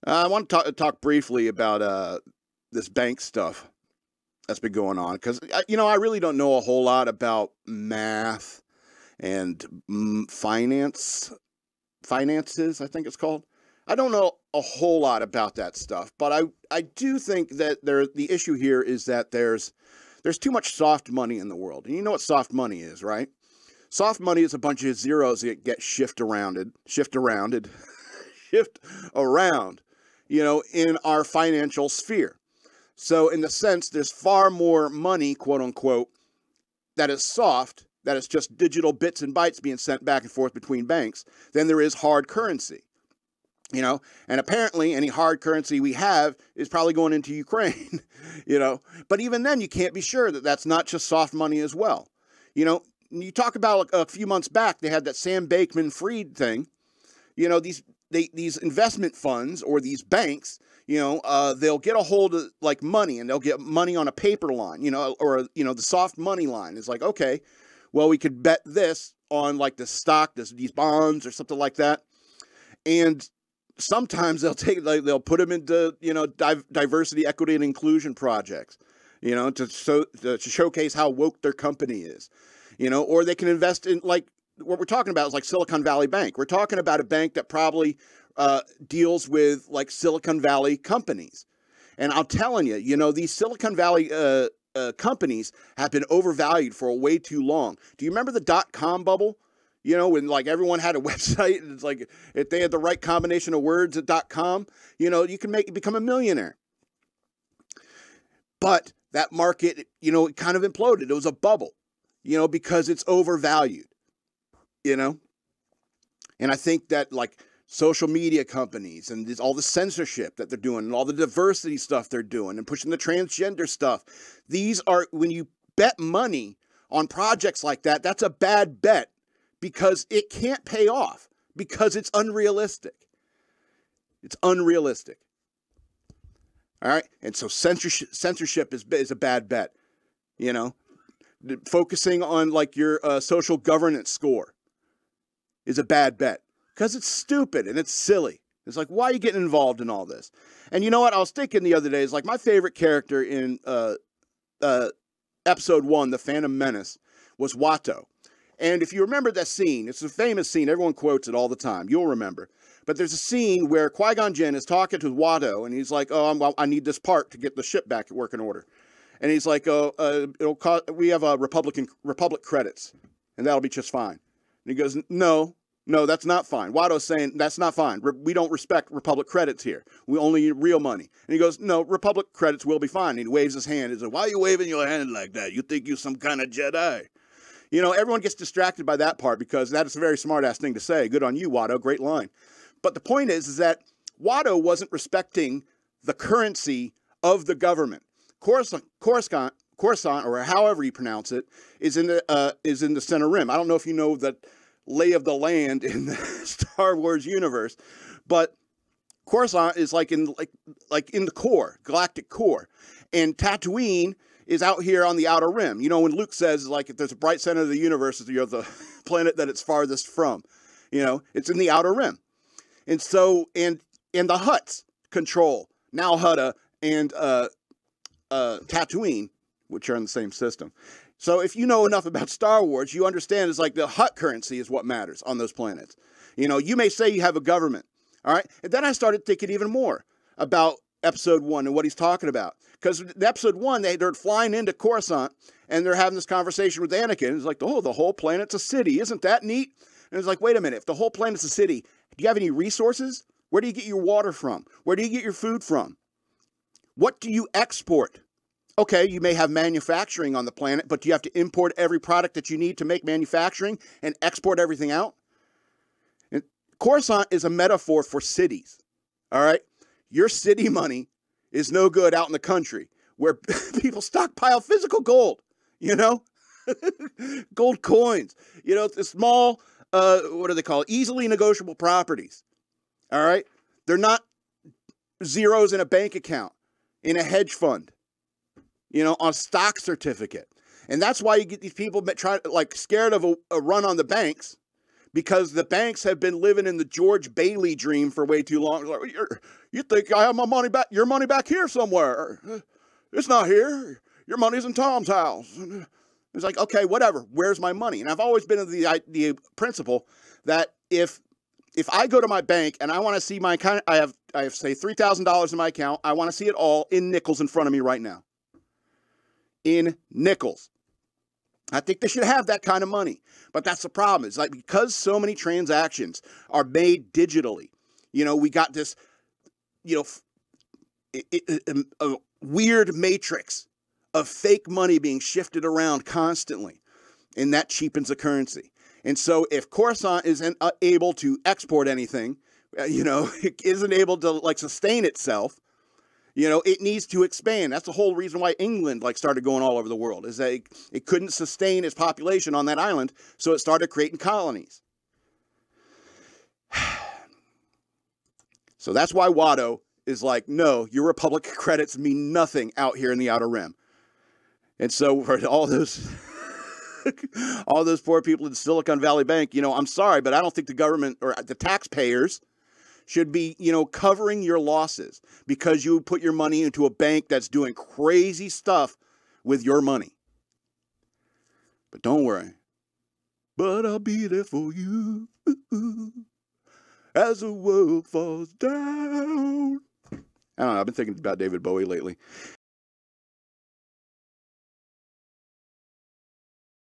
I want to talk briefly about this bank stuff that's been going on because I really don't know a whole lot about math and finances. I think it's called. I don't know a whole lot about that stuff, but I do think that the issue here is that there's too much soft money in the world, and you know what soft money is, right? Soft money is a bunch of zeros that get shift around, shift around, in our financial sphere. So in the sense, there's far more money, quote unquote, that is soft, that is just digital bits and bytes being sent back and forth between banks, than there is hard currency. And apparently any hard currency we have is probably going into Ukraine, but even then you can't be sure that that's not just soft money as well. You talk about a few months back, they had that Sam Bankman-Fried thing. These investment funds or these banks, they'll get a hold of like money, and they'll get money on a paper line, or the soft money line. It's like, okay, well, we could bet this on like the stock, these bonds or something like that. And sometimes they'll put them into, diversity, equity, and inclusion projects, to showcase how woke their company is, or they can invest in like, what we're talking about is like Silicon Valley Bank. We're talking about a bank that probably deals with like Silicon Valley companies. And I'm telling you, these Silicon Valley companies have been overvalued for way too long. Do you remember the .com bubble? When like everyone had a website, and it's like if they had the right combination of words at .com, you can become a millionaire. But that market, it kind of imploded. It was a bubble, because it's overvalued. And I think that like social media companies and all the censorship that they're doing and all the diversity stuff they're doing and pushing the transgender stuff, these are, when you bet money on projects like that, that's a bad bet because it can't pay off because it's unrealistic. It's unrealistic. All right. And so censorship is a bad bet, focusing on like your social governance score is a bad bet because it's stupid and it's silly. It's like, why are you getting involved in all this? And you know what? I was thinking the other day, is like my favorite character in episode 1, The Phantom Menace, was Watto. And if you remember that scene, it's a famous scene. Everyone quotes it all the time. You'll remember. But there's a scene where Qui-Gon Jinn is talking to Watto, and he's like, I need this part to get the ship back at working order. And he's like, we have Republic credits, and that'll be just fine. And he goes, no, that's not fine. Watto's saying, that's not fine. We don't respect Republic credits here. We only need real money. And he goes, no, Republic credits will be fine. And he waves his hand. He's like, why are you waving your hand like that? You think you're some kind of Jedi? Everyone gets distracted by that part because that is a very smart-ass thing to say. Good on you, Watto. Great line. But the point is that Watto wasn't respecting the currency of the government. Coruscant, or however you pronounce it, is in the center rim. I don't know if you know the lay of the land in the Star Wars universe, but Coruscant is like in the core, galactic core, and Tatooine is out here on the outer rim. When Luke says like if there's a bright center of the universe, you're the planet that it's farthest from. It's in the outer rim, and so and the Hutts control Nal Hutta and Tatooine, which are in the same system. So if you know enough about Star Wars, you understand it's like the Hutt currency is what matters on those planets. You may say you have a government, all right? And then I started thinking even more about episode 1 and what he's talking about. Because in episode 1, they're flying into Coruscant, and they're having this conversation with Anakin. It's like, oh, the whole planet's a city. Isn't that neat? And it's like, wait a minute. If the whole planet's a city, do you have any resources? Where do you get your water from? Where do you get your food from? What do you export? Okay, you may have manufacturing on the planet, but do you have to import every product that you need to make manufacturing and export everything out? And Coruscant is a metaphor for cities, all right? Your city money is no good out in the country where people stockpile physical gold, gold coins, the small, what do they call it? Easily negotiable properties, all right? They're not zeros in a bank account, in a hedge fund. On a stock certificate. And that's why you get these people scared of a run on the banks because the banks have been living in the George Bailey dream for way too long. Like, you think I have my money back? Your money back here somewhere? It's not here. Your money's in Tom's house. It's like, okay, whatever. Where's my money? And I've always been of the principle that if I go to my bank and I want to see my account, I have say $3,000 in my account. I want to see it all in nickels in front of me right now. In nickels. I think they should have that kind of money. But that's the problem. It's like, because so many transactions are made digitally, we got this, a weird matrix of fake money being shifted around constantly. And that cheapens the currency. And so if Coruscant isn't able to export anything, it isn't able to sustain itself, it needs to expand. That's the whole reason why England started going all over the world, is that it couldn't sustain its population on that island, so it started creating colonies. So that's why Watto is like, no, your Republic credits mean nothing out here in the Outer Rim. And so for all those all those poor people in Silicon Valley Bank, I'm sorry, but I don't think the government or the taxpayers should be, covering your losses because you put your money into a bank that's doing crazy stuff with your money. But don't worry. But I'll be there for you as the world falls down. I don't know. I've been thinking about David Bowie lately.